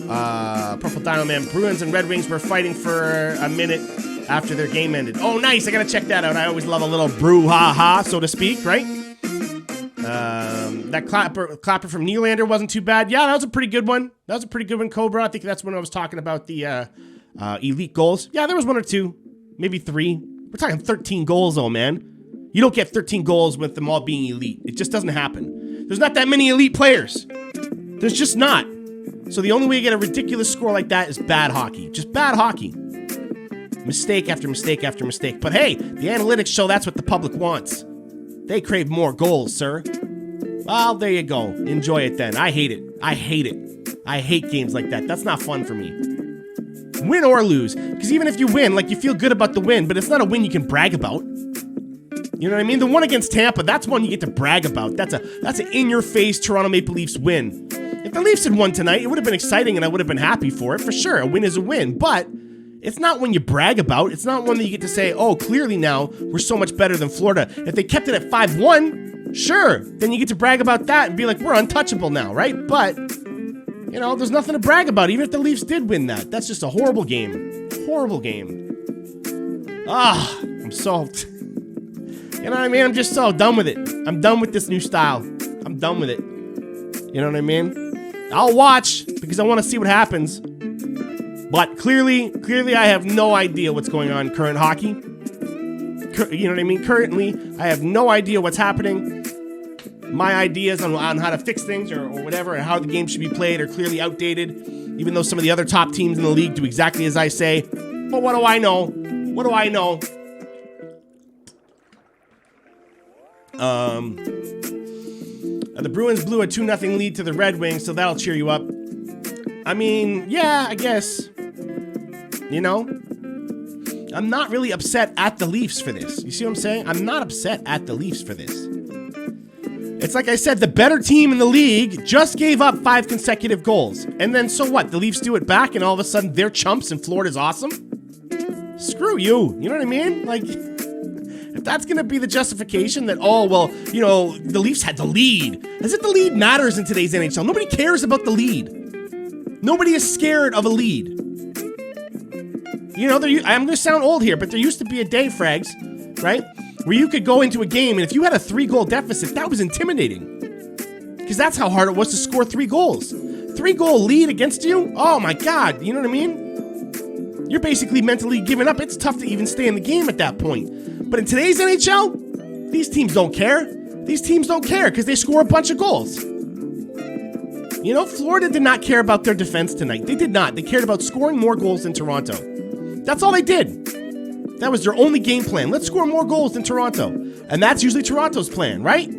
Purple Dino Man. Bruins and Red Wings were fighting for a minute after their game ended. Oh, nice. I got to check that out. I always love a little brouhaha, so to speak, right? That clapper from Nylander wasn't too bad. Yeah, that was a pretty good one. That was a pretty good one, Cobra. I think that's when I was talking about the elite goals. Yeah, there was 1 or 2, maybe 3. We're talking 13 goals, though, man. You don't get 13 goals with them all being elite. It just doesn't happen. There's not that many elite players. There's just not. So the only way you get a ridiculous score like that is bad hockey. Just bad hockey. Mistake after mistake after mistake. But hey, the analytics show that's what the public wants. They crave more goals, sir. Well, there you go. Enjoy it then. I hate it. I hate it. I hate games like that. That's not fun for me. Win or lose. Because even if you win, like, you feel good about the win, but it's not a win you can brag about. You know what I mean? The one against Tampa, that's one you get to brag about. That's an in-your-face Toronto Maple Leafs win. If the Leafs had won tonight, it would have been exciting and I would have been happy for it, for sure. A win is a win, but it's not one you brag about. It's not one that you get to say, oh, clearly now we're so much better than Florida. If they kept it at 5-1, sure, then you get to brag about that and be like, we're untouchable now, right? But, you know, there's nothing to brag about, even if the Leafs did win that. That's just a horrible game. Horrible game. I'm so... You know what I mean? I'm just so done with it. I'm done with this new style. I'm done with it. You know what I mean? I'll watch because I want to see what happens. But clearly I have no idea what's going on in current hockey. You know what I mean? Currently, I have no idea what's happening. My ideas on how to fix things or whatever and how the game should be played are clearly outdated, even though some of the other top teams in the league do exactly as I say. But what do I know? What do I know? The Bruins blew a 2-0 lead to the Red Wings, so that'll cheer you up. I mean, yeah, I guess. You know? I'm not really upset at the Leafs for this. You see what I'm saying? I'm not upset at the Leafs for this. It's like I said, the better team in the league just gave up 5 consecutive goals. And then so what? The Leafs do it back and all of a sudden they're chumps and Florida's awesome? Screw you. You know what I mean? Like... If that's going to be the justification that, oh, well, you know, the Leafs had the lead. As if the lead matters in today's NHL. Nobody cares about the lead. Nobody is scared of a lead. You know, I'm going to sound old here, but there used to be a day, Frags, right, where you could go into a game, and if you had a 3-goal deficit, that was intimidating. Because that's how hard it was to score 3 goals. 3-goal lead against you? Oh, my God. You know what I mean? You're basically mentally giving up. It's tough to even stay in the game at that point. But in today's NHL, these teams don't care. These teams don't care because they score a bunch of goals. You know, Florida did not care about their defense tonight. They did not. They cared about scoring more goals than Toronto. That's all they did. That was their only game plan. Let's score more goals than Toronto. And that's usually Toronto's plan, right?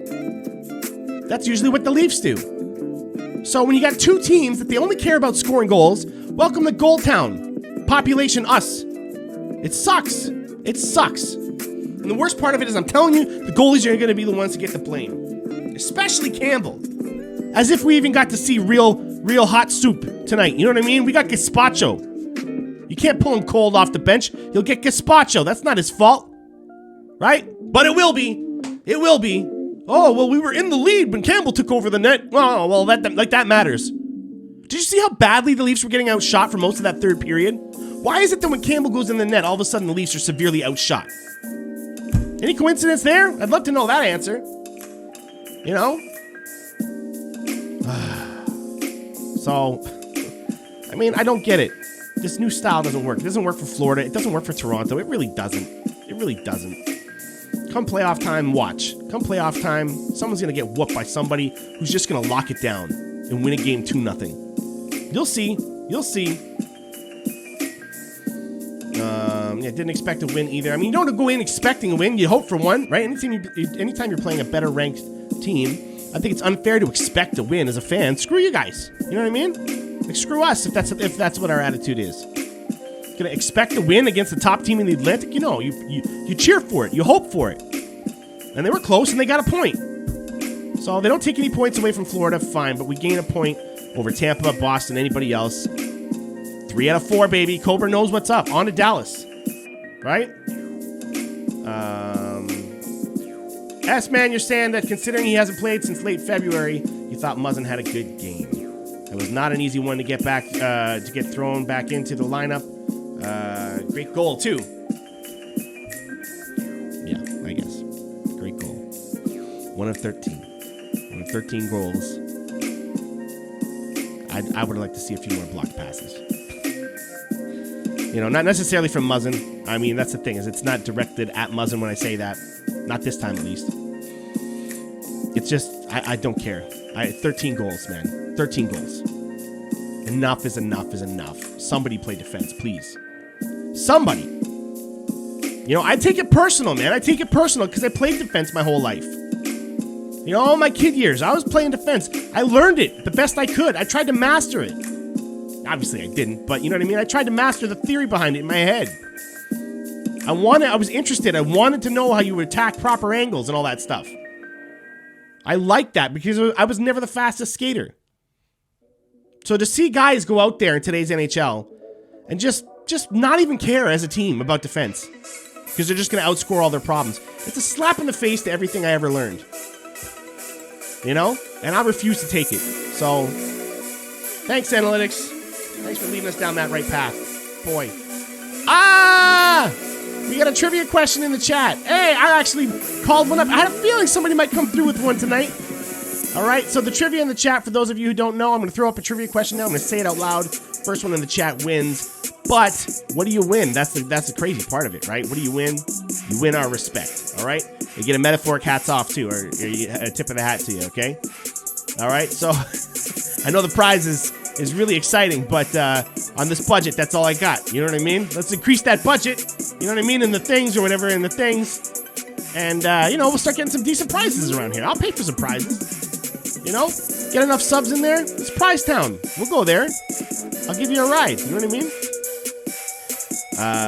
That's usually what the Leafs do. So when you got 2 teams that they only care about scoring goals, welcome to Goal Town. Population us. It sucks. It sucks. And the worst part of it is I'm telling you, the goalies are going to be the ones to get the blame. Especially Campbell. As if we even got to see real hot soup tonight. You know what I mean? We got gazpacho. You can't pull him cold off the bench. He'll get gazpacho. That's not his fault. Right? But it will be. It will be. Oh, well, we were in the lead when Campbell took over the net. Oh, well, that matters. Did you see how badly the Leafs were getting outshot for most of that third period? Why is it that when Campbell goes in the net, all of a sudden the Leafs are severely outshot? Any coincidence there? I'd love to know that answer. You know? So, I mean, I don't get it. This new style doesn't work. It doesn't work for Florida. It doesn't work for Toronto. It really doesn't. It really doesn't. Come playoff time, watch. Come playoff time, someone's going to get whooped by somebody who's just going to lock it down and win a game 2-0. You'll see. You'll see. Yeah, didn't expect to win either. I mean, you don't go in expecting a win. You hope for one, right? Anytime you're playing a better ranked team, I think it's unfair to expect to win as a fan. Screw you guys. You know what I mean? Like, screw us if that's what our attitude is. Gonna expect to win against the top team in the Atlantic? You know, you cheer for it. You hope for it. And they were close, and they got a point. So they don't take any points away from Florida, fine. But we gain a point over Tampa, Boston, anybody else. 3 out of 4, baby. Cobra knows what's up. On to Dallas. Right? S-Man, you're saying that considering he hasn't played since late February, you thought Muzzin had a good game. I was Not an easy one to get back, to get thrown back into the lineup. Great goal, too. Yeah, I guess. Great goal. 1 of 13. 1 of 13 goals. I would like to see a few more blocked passes. You know, not necessarily from Muzzin. I mean, that's the thing, is it's not directed at Muzzin when I say that. Not this time, at least. It's just, I don't care. 13 goals, man. 13 goals. Enough is enough is enough. Somebody play defense, please. Somebody. You know, I take it personal, man. I take it personal because I played defense my whole life. You know, all my kid years, I was playing defense. I learned it the best I could. I tried to master it. Obviously, I didn't, but you know what I mean? I tried to master the theory behind it in my head. I was interested. I wanted to know how you would attack proper angles and all that stuff. I liked that because I was never the fastest skater. So to see guys go out there in today's NHL and just not even care as a team about defense because they're just going to outscore all their problems, it's a slap in the face to everything I ever learned. You know? And I refuse to take it. So, thanks, analytics. Thanks for leading us down that right path. Boy. We got a trivia question in the chat. Hey, I actually called one up. I had a feeling somebody might come through with one tonight. All right, so the trivia in the chat, for those of you who don't know, I'm going to throw up a trivia question now. I'm going to say it out loud. First one in the chat wins. But what do you win? That's the crazy part of it, right? What do you win? You win our respect, all right? You get a metaphoric hats off, too, or a tip of the hat to you, okay? All right, so I know the prize is really exciting, but on this budget, that's all I got. You know what I mean? Let's increase that budget, you know what I mean, in the things or whatever, in the things. And, you know, we'll start getting some decent prizes around here. I'll pay for some prizes, you know? Get enough subs in there. It's Prize Town. We'll go there. I'll give you a ride. You know what I mean?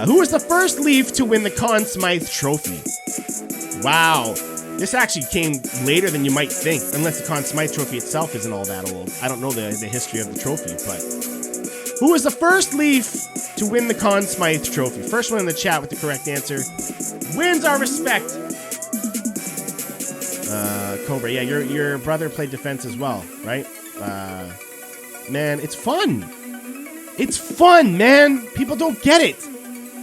Who was the first Leaf to win the Conn Smythe Trophy? Wow. This actually came later than you might think, unless the Conn Smythe Trophy itself isn't all that old. I don't know the history of the trophy, but who was the first Leaf to win the Conn Smythe Trophy? First one in the chat with the correct answer wins our respect. Cobra, yeah, your brother played defense as well, right? Man, it's fun. It's fun, man. People don't get it.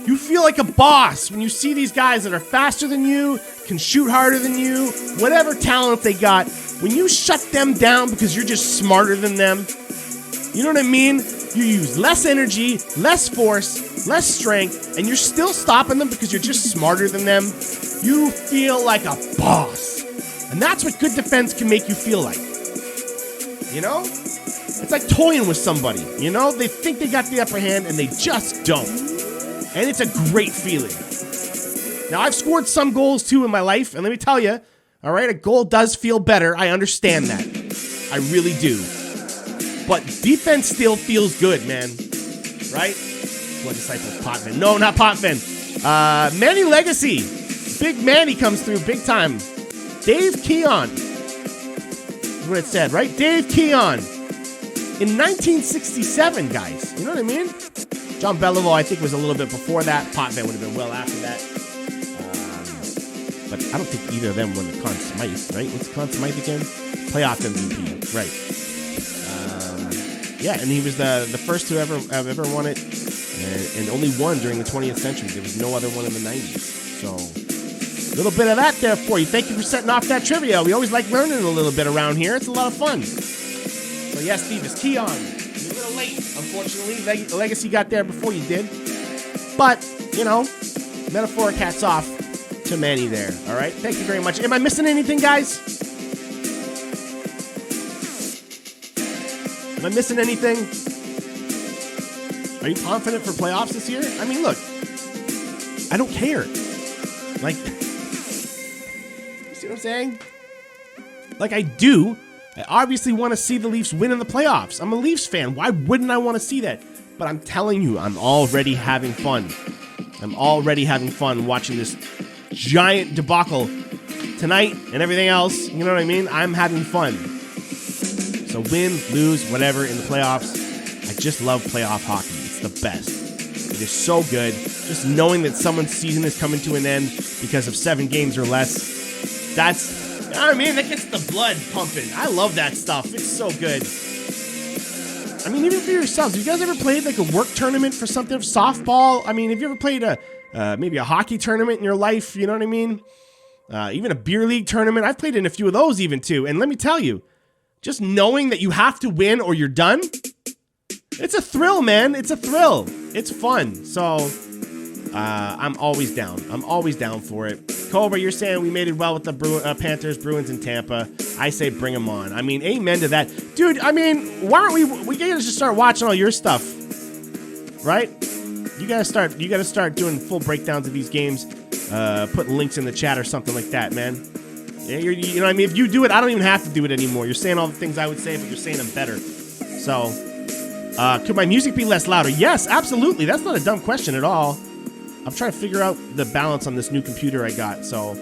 You feel like a boss when you see these guys that are faster than you, can shoot harder than you, whatever talent they got. When you shut them down because you're just smarter than them, you know what I mean? You use less energy, less force, less strength, and you're still stopping them because you're just smarter than them. You feel like a boss. And that's what good defense can make you feel like. You know? It's like toying with somebody, you know? They think they got the upper hand, and they just don't. And it's a great feeling. Now, I've scored some goals, too, in my life, and let me tell you, all right, a goal does feel better. I understand that. I really do. But defense still feels good, man. Right? Blood Disciples, Potvin. No, not Potvin. Manny Legacy. Big Manny comes through big time. Dave Keon. That's what it said, right? Dave Keon. In 1967, guys. You know what I mean? John Beliveau, I think, was a little bit before that. Potvin would have been well after that. But I don't think either of them won the Conn Smythe, right? What's Conn Smythe again? Playoff MVP, right. Yeah, and he was the first to ever won it, and only one during the 20th century. There was no other one in the 90s. So, a little bit of that there for you. Thank you for setting off that trivia. We always like learning a little bit around here. It's a lot of fun. So, yes, Steve, it's Keon. You're a little late, unfortunately. Legacy got there before you did. But, you know, metaphoric hats off to Manny there. All right? Thank you very much. Am I missing anything, guys? Am I missing anything? Are you confident for playoffs this year? I mean, look, I don't care. Like, you see what I'm saying? Like, I do. I obviously want to see the Leafs win in the playoffs. I'm a Leafs fan. Why wouldn't I want to see that? But I'm telling you, I'm already having fun. I'm already having fun watching this giant debacle tonight and everything else. You know what I mean? I'm having fun. So win, lose, whatever in the playoffs. I just love playoff hockey. It's the best. It is so good. Just knowing that someone's season is coming to an end because of 7 games or less. That's, you know what I mean? That gets the blood pumping. I love that stuff. It's so good. I mean, even for yourselves, have you guys ever played like a work tournament for something, softball? I mean, have you ever played maybe a hockey tournament in your life? You know what I mean? Even a beer league tournament. I've played in a few of those even too. And let me tell you, just knowing that you have to win or you're done, it's a thrill, man. It's a thrill. It's fun. So I'm always down. I'm always down for it. Cobra, you're saying we made it well with the Panthers, Bruins, and Tampa. I say bring them on. I mean, amen to that. Dude, I mean, why aren't we gotta just start watching all your stuff, right? You gotta start doing full breakdowns of these games, putting links in the chat or something like that, man. Yeah, you know what I mean? If you do it, I don't even have to do it anymore. You're saying all the things I would say, but you're saying them better. So, could my music be less louder? Yes, absolutely. That's not a dumb question at all. I'm trying to figure out the balance on this new computer I got, so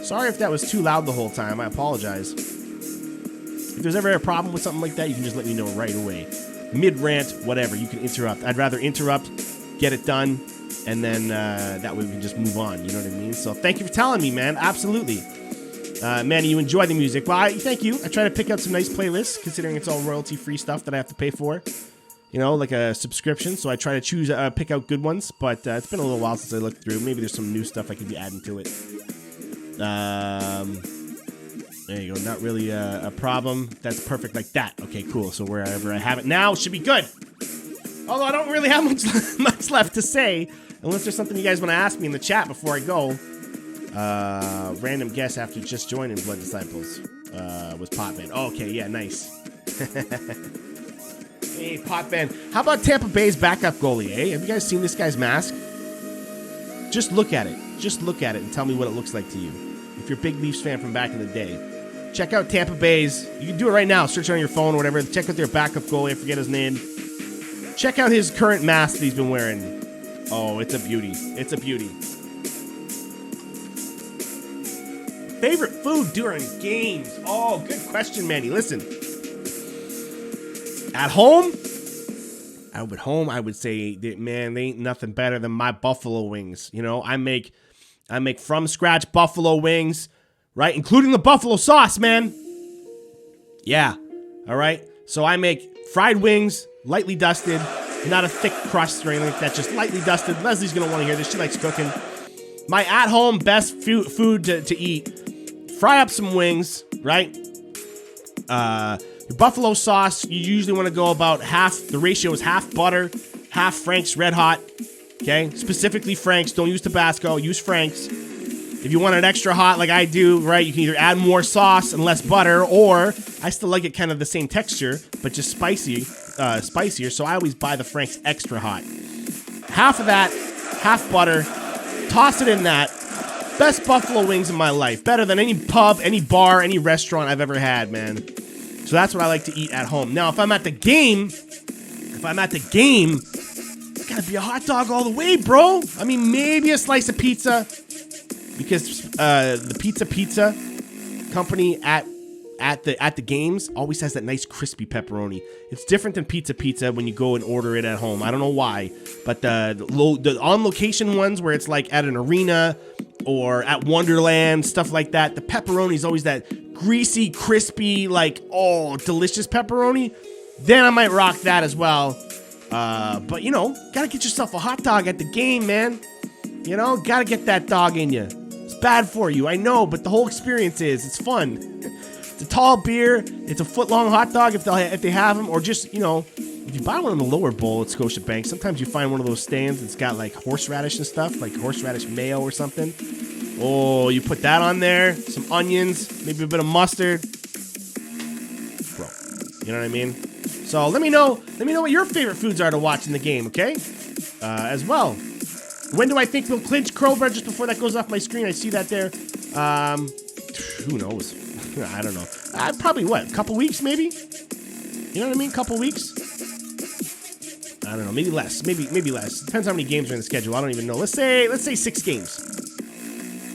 sorry if that was too loud the whole time. I apologize. If there's ever a problem with something like that, you can just let me know right away. Mid-rant, whatever, you can interrupt. I'd rather interrupt, get it done, and then that way we can just move on, you know what I mean? So thank you for telling me, man, absolutely. Manny, you enjoy the music. Well, thank you. I try to pick out some nice playlists, considering it's all royalty-free stuff that I have to pay for. You know, like a subscription, so I try to pick out good ones, but it's been a little while since I looked through. Maybe there's some new stuff I could be adding to it. There you go, not really a problem. That's perfect like that. Okay, cool, so wherever I have it now should be good. Although I don't really have much left to say, unless there's something you guys want to ask me in the chat before I go. Random guess after just joining Blood Disciples was Potman. Oh, okay, yeah, nice. Hey, Potman. How about Tampa Bay's backup goalie, eh? Have you guys seen this guy's mask? Just look at it. Just look at it and tell me what it looks like to you. If you're a big Leafs fan from back in the day. Check out Tampa Bay's. You can do it right now. Search on your phone or whatever. Check out their backup goalie. I forget his name. Check out his current mask that he's been wearing. Oh, it's a beauty. It's a beauty. Favorite food during games? Oh, good question, Manny. Listen. At home, I would say that, man, they ain't nothing better than my buffalo wings. You know, I make from scratch buffalo wings, right? Including the buffalo sauce, man. Yeah. All right. So I make fried wings, lightly dusted, not a thick crust or anything like that, just lightly dusted. Leslie's going to want to hear this. She likes cooking. My at-home best food to eat. Fry up some wings, right? Your buffalo sauce, you usually want to go about half. The ratio is half butter, half Frank's Red Hot. Okay? Specifically Frank's. Don't use Tabasco. Use Frank's. If you want it extra hot like I do, right, you can either add more sauce and less butter, or I still like it kind of the same texture, but just spicier. So I always buy the Frank's extra hot. Half of that, half butter. Toss it in that. Best buffalo wings in my life. Better than any pub, any bar, any restaurant I've ever had, man. So that's what I like to eat at home. Now, if I'm at the game, it's gotta be a hot dog all the way, bro. I mean, maybe a slice of pizza, because the pizza company at the games always has that nice crispy pepperoni. It's different than pizza when you go and order it at home. I don't know why, but the on location ones where it's like at an arena or at Wonderland, stuff like that, the pepperoni is always that greasy, crispy, like, oh, delicious pepperoni. Then I might rock that as well. But, you know, gotta get yourself a hot dog at the game, man. You know, gotta get that dog in you. It's bad for you, I know, but the whole experience it's fun. It's a tall beer. It's a foot-long hot dog if they have them, or just, you know, if you buy one in the lower bowl at Scotiabank, sometimes you find one of those stands that's got like horseradish and stuff, like horseradish mayo or something. Oh, you put that on there, some onions, maybe a bit of mustard. Bro, you know what I mean? So let me know what your favorite foods are to watch in the game, okay? As well. When do I think we'll clinch Crowbar? Just before that goes off my screen, I see that there. Who knows? I don't know. Probably what? A couple weeks, maybe? You know what I mean? Couple weeks? I don't know. Maybe less. Maybe less. Depends how many games are in the schedule. I don't even know. Let's say 6 games.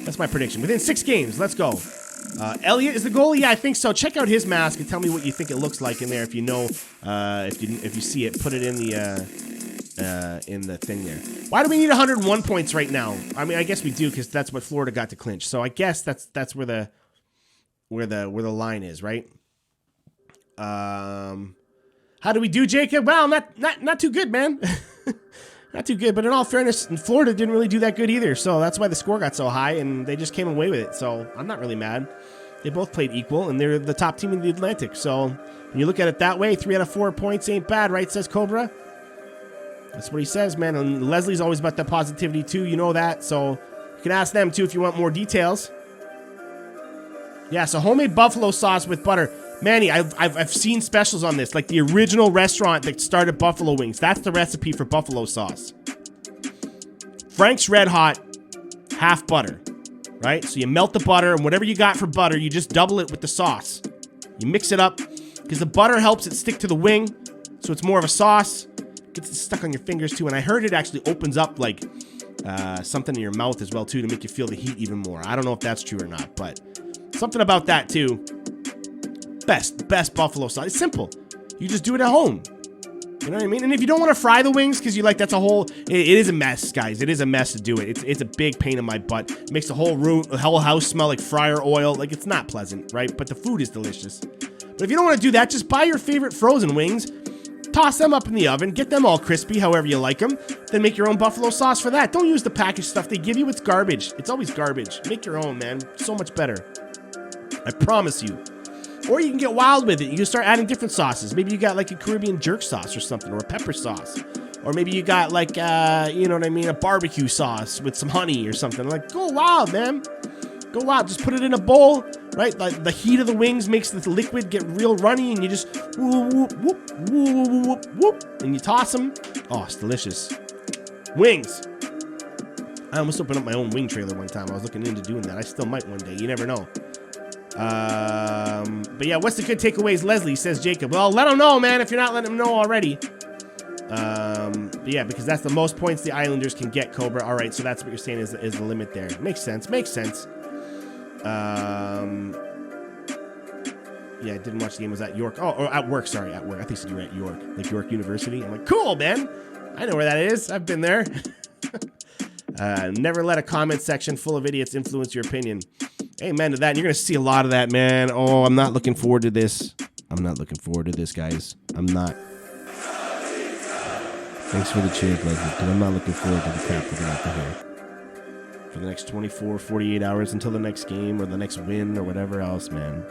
That's my prediction. Within 6 games, let's go. Elliot is the goalie? Yeah, I think so. Check out his mask and tell me what you think it looks like in there. If you know, if you see it, put it in the thing there. Why do we need 101 points right now? I mean, I guess we do because that's what Florida got to clinch. So I guess that's where the line is, right? How How do we do, Jacob? Well, not too good, man. Not too good, but in all fairness, Florida didn't really do that good either, so that's why the score got so high, and they just came away with it, so I'm not really mad. They both played equal, and they're the top team in the Atlantic, so when you look at it that way, 3 out of 4 points ain't bad, right, says Cobra? That's what he says, man, and Leslie's always about that positivity, too, you know that, so you can ask them, too, if you want more details. Yeah, so homemade buffalo sauce with butter. Manny, I've seen specials on this, like the original restaurant that started Buffalo Wings. That's the recipe for buffalo sauce. Frank's Red Hot, half butter, right? So you melt the butter, and whatever you got for butter, you just double it with the sauce. You mix it up, because the butter helps it stick to the wing, so it's more of a sauce. Gets it stuck on your fingers, too, and I heard it actually opens up, like, something in your mouth as well, too, to make you feel the heat even more. I don't know if that's true or not, but something about that, too. Best buffalo sauce. It's simple. You just do it at home. You know what I mean? And if you don't want to fry the wings, because you like, that's a whole, it is a mess, guys. It is a mess to do it. It's a big pain in my butt. It makes the whole house smell like fryer oil. Like, it's not pleasant, right? But the food is delicious. But if you don't want to do that, just buy your favorite frozen wings, toss them up in the oven, get them all crispy, however you like them, then make your own buffalo sauce for that. Don't use the packaged stuff they give you. It's garbage. It's always garbage. Make your own, man. So much better. I promise you. Or you can get wild with it. You can start adding different sauces. Maybe you got like a Caribbean jerk sauce or something, or a pepper sauce. Or maybe you got like, you know what I mean, a barbecue sauce with some honey or something. Like, go wild, man. Go wild. Just put it in a bowl, right? Like the heat of the wings makes the liquid get real runny, and you just whoop, whoop, whoop, whoop, whoop, whoop, and you toss them. Oh, it's delicious. Wings. I almost opened up my own wing trailer one time. I was looking into doing that. I still might one day. You never know. But yeah, what's the good takeaways, Leslie, says Jacob. Well, let them know, man, if you're not letting them know already. But yeah, because that's the most points the Islanders can get, Cobra. All right, so that's what you're saying is the limit there. Makes sense. Yeah, I didn't watch the game. Was at York. Oh, or at work. Sorry, at work. I think you said you were at York, like York University. I'm like, cool, man. I know where that is. I've been there. Never let a comment section full of idiots influence your opinion. Amen to that. And you're going to see a lot of that, man. Oh, I'm not looking forward to this. I'm not looking forward to this, guys. I'm not. Thanks for the cheers, Leslie, because I'm not looking forward to the crap we're going to have to hear for the next 24, 48 hours until the next game or the next win or whatever else, man.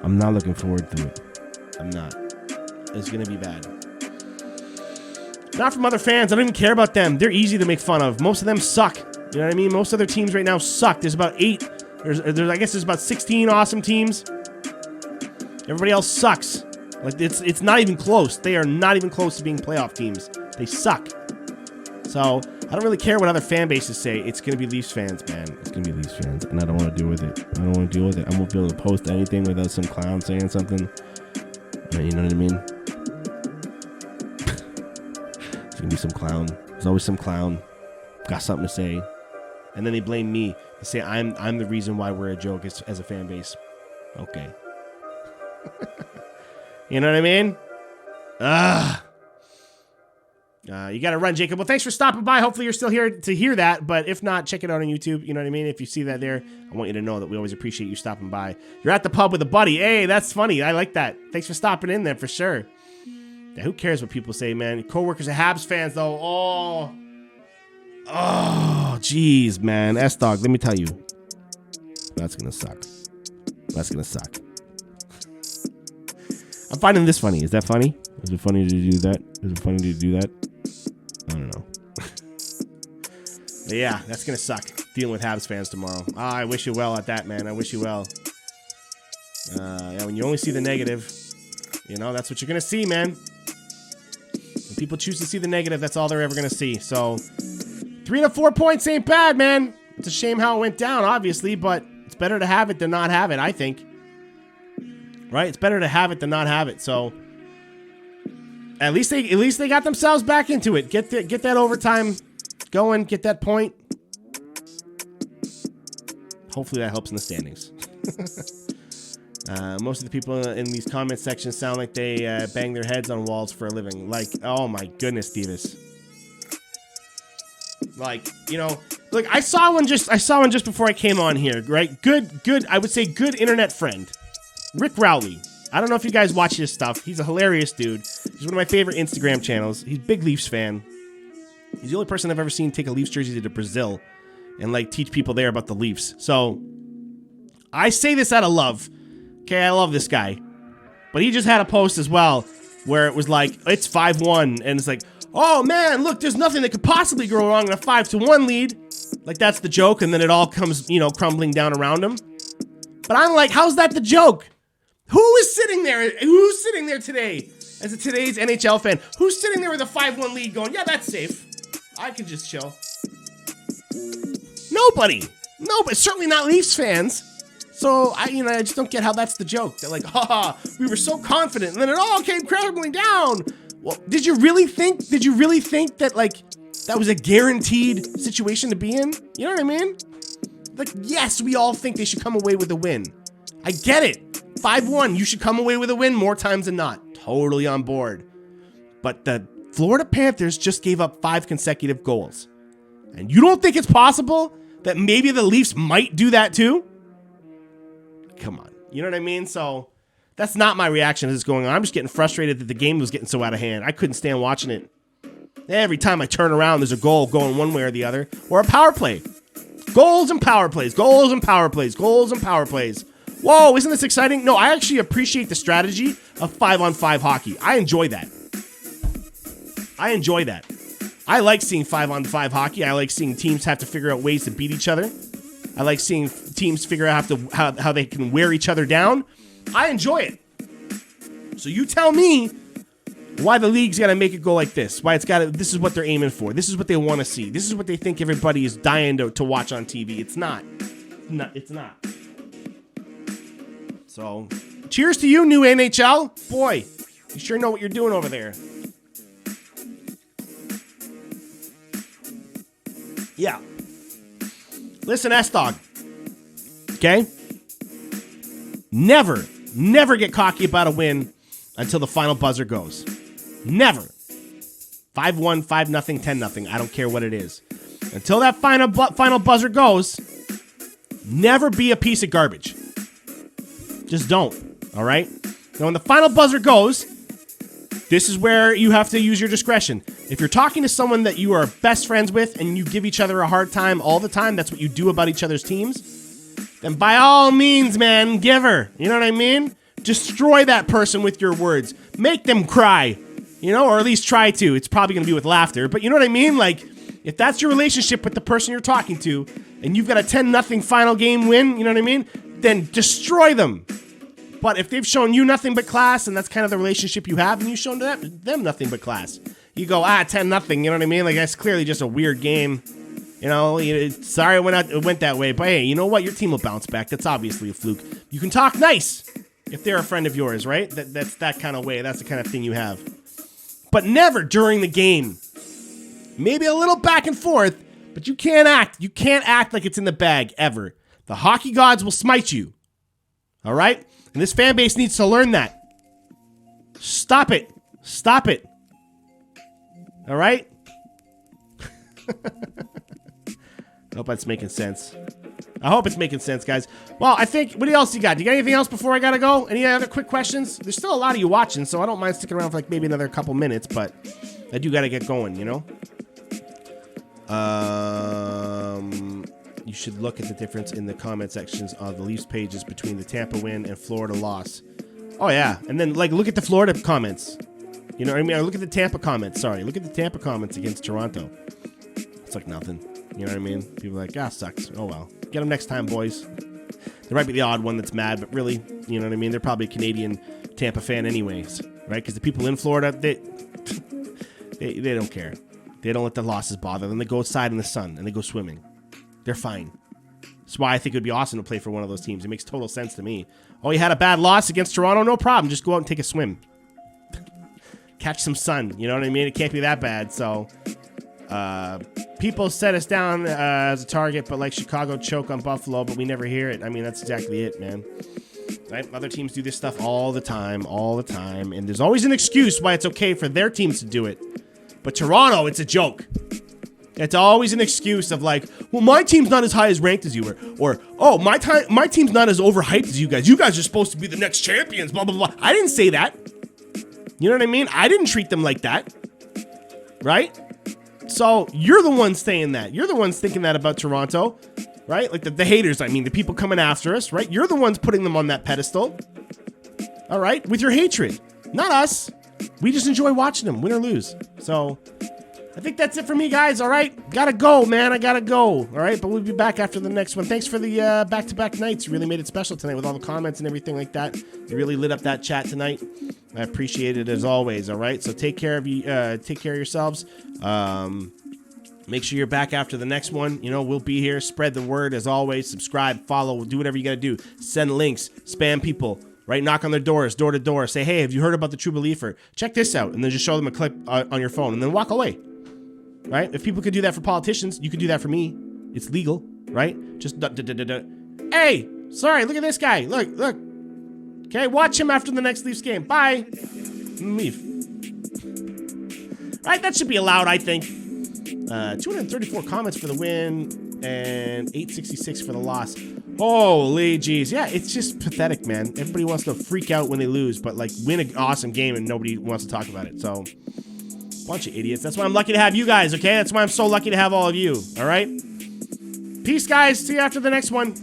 I'm not looking forward to it. I'm not. It's going to be bad. Not from other fans. I don't even care about them. They're easy to make fun of. Most of them suck. You know what I mean? Most other teams right now suck. There's about 8. I guess there's about 16 awesome teams. Everybody else sucks. Like, it's not even close. They are not even close to being playoff teams. They suck. So I don't really care what other fan bases say. It's gonna be Leafs fans, man. It's gonna be Leafs fans, and I don't want to deal with it. I don't want to deal with it. I won't be able to post anything without some clown saying something. You know what I mean? It's gonna be some clown. There's always some clown. Got something to say. And then they blame me. They say I'm the reason why we're a joke as a fan base. Okay. You know what I mean? You got to run, Jacob. Well, thanks for stopping by. Hopefully you're still here to hear that. But if not, check it out on YouTube. You know what I mean? If you see that there, I want you to know that we always appreciate you stopping by. You're at the pub with a buddy. Hey, that's funny. I like that. Thanks for stopping in there for sure. Yeah, who cares what people say, man? Coworkers are Habs fans, though. Oh, jeez, man. S-Dog, let me tell you. That's going to suck. That's going to suck. I'm finding this funny. Is that funny? Is it funny to do that? Is it funny to do that? I don't know. But yeah, that's going to suck. Dealing with Habs fans tomorrow. I wish you well at that, man. I wish you well. Yeah, when you only see the negative, you know, that's what you're going to see, man. When people choose to see the negative, that's all they're ever going to see. So 3 to 4 points ain't bad, man. It's a shame how it went down, obviously, but it's better to have it than not have it, I think. Right? It's better to have it than not have it. So at least they got themselves back into it. Get that overtime going. Get that point. Hopefully that helps in the standings. Most of the people in these comment sections sound like they bang their heads on walls for a living. Like, oh my goodness, Davis. Like, you know, look, I saw one just before I came on here, right? Good, I would say good internet friend. Rick Rowley. I don't know if you guys watch his stuff. He's a hilarious dude. He's one of my favorite Instagram channels. He's a big Leafs fan. He's the only person I've ever seen take a Leafs jersey to Brazil and like teach people there about the Leafs. So I say this out of love. Okay, I love this guy. But he just had a post as well where it was like, it's 5-1. And it's like, oh man, look, there's nothing that could possibly go wrong in a 5-1 lead. Like that's the joke. And then it all comes, you know, crumbling down around him. But I'm like, how's that the joke? Who is sitting there? Who's sitting there today as a today's NHL fan? Who's sitting there with a 5-1 lead going, yeah, that's safe. I can just chill. Nobody. No, but certainly not Leafs fans. So I just don't get how that's the joke. They're like, haha, we were so confident, and then it all came crumbling down. Well, did you really think that like that was a guaranteed situation to be in? You know what I mean? Like, yes, we all think they should come away with a win. I get it. 5-1, you should come away with a win more times than not. Totally on board. But the Florida Panthers just gave up 5 consecutive goals. And you don't think it's possible that maybe the Leafs might do that too? Come on. You know what I mean? So that's not my reaction as it's going on. I'm just getting frustrated that the game was getting so out of hand. I couldn't stand watching it. Every time I turn around, there's a goal going one way or the other. Or a power play. Goals and power plays. Goals and power plays. Goals and power plays. Whoa, isn't this exciting? No, I actually appreciate the strategy of 5-on-5 hockey. I enjoy that. I like seeing 5-on-5 hockey. I like seeing teams have to figure out ways to beat each other. I like seeing teams figure out how they can wear each other down. I enjoy it. So you tell me why the league's got to make it go like this. Why this is what they're aiming for. This is what they want to see. This is what they think everybody is dying to watch on TV. It's not. It's not. So, cheers to you, new NHL. Boy, you sure know what you're doing over there. Yeah. Listen, S-Dog. Okay? Never get cocky about a win until the final buzzer goes. Never. 5-1, 5-0, 10-0. I don't care what it is. Until that final buzzer goes, never be a piece of garbage. Just don't. All right? Now, when the final buzzer goes, this is where you have to use your discretion. If you're talking to someone that you are best friends with and you give each other a hard time all the time, that's what you do about each other's teams, then by all means, man, give her. You know what I mean? Destroy that person with your words. Make them cry. You know, or at least try to. It's probably going to be with laughter. But you know what I mean? Like, if that's your relationship with the person you're talking to and you've got a 10-0 final game win, you know what I mean? Then destroy them. But if they've shown you nothing but class, and that's kind of the relationship you have, and you've shown them nothing but class, you go, 10-0, you know what I mean? Like, that's clearly just a weird game. You know, sorry it went that way, but hey, you know what? Your team will bounce back. That's obviously a fluke. You can talk nice if they're a friend of yours, right? That's that kind of way. That's the kind of thing you have. But never during the game. Maybe a little back and forth, but you can't act. You can't act like it's in the bag, ever. The hockey gods will smite you. All right? And this fan base needs to learn that. Stop it. Stop it. All right? I hope that's making sense. I hope it's making sense, guys. Well, I think, what else you got? Do you got anything else before I gotta go? Any other quick questions? There's still a lot of you watching, so I don't mind sticking around for like maybe another couple minutes, but I do gotta get going, you know? You should look at the difference in the comment sections of the Leafs pages between the Tampa win and Florida loss. Oh, yeah. And then, like, look at the Florida comments. You know what I mean? Or look at the Tampa comments. Sorry. Look at the Tampa comments against Toronto. It's like nothing. You know what I mean? People are like, sucks. Oh, well. Get them next time, boys. There might be the odd one that's mad, but really, you know what I mean? They're probably a Canadian Tampa fan anyways, right? Because the people in Florida, they don't care. They don't let the losses bother them. They go outside in the sun and they go swimming. They're fine. That's why I think it would be awesome to play for one of those teams. It makes total sense to me. Oh, you had a bad loss against Toronto? No problem. Just go out and take a swim. Catch some sun. You know what I mean? It can't be that bad. So, people set us down as a target, but like Chicago choke on Buffalo, but we never hear it. I mean, that's exactly it, man. Right? Other teams do this stuff all the time. And there's always an excuse why it's okay for their teams to do it. But Toronto, it's a joke. It's always an excuse of like, well, my team's not as high as ranked as you were. Or, oh, my team's not as overhyped as you guys. You guys are supposed to be the next champions, blah, blah, blah. I didn't say that. You know what I mean? I didn't treat them like that, right? So you're the ones saying that. You're the ones thinking that about Toronto, right? Like the haters, I mean, the people coming after us, right? You're the ones putting them on that pedestal, all right? With your hatred, not us. We just enjoy watching them, win or lose. So I think that's it for me, guys, all right? Gotta go, man. I gotta go, all right? But we'll be back after the next one. Thanks for the back-to-back nights. You really made it special tonight with all the comments and everything like that. You really lit up that chat tonight. I appreciate it as always, all right? So take care of yourselves. Make sure you're back after the next one. You know, we'll be here. Spread the word as always. Subscribe, follow, do whatever you got to do. Send links, spam people, right? Knock on their doors, door to door. Say, hey, have you heard about the trubeleafer? Check this out. And then just show them a clip on your phone and then walk away, right? If people could do that for politicians, you could do that for me. It's legal, right? Just, hey, sorry, look at this guy. Look. Okay, watch him after the next Leafs game. Bye. Leave. All right, that should be allowed, I think. 234 comments for the win and 866 for the loss. Holy jeez. Yeah, it's just pathetic, man. Everybody wants to freak out when they lose, but like win an awesome game and nobody wants to talk about it. So, bunch of idiots. That's why I'm lucky to have you guys, okay? That's why I'm so lucky to have all of you, all right? Peace, guys. See you after the next one.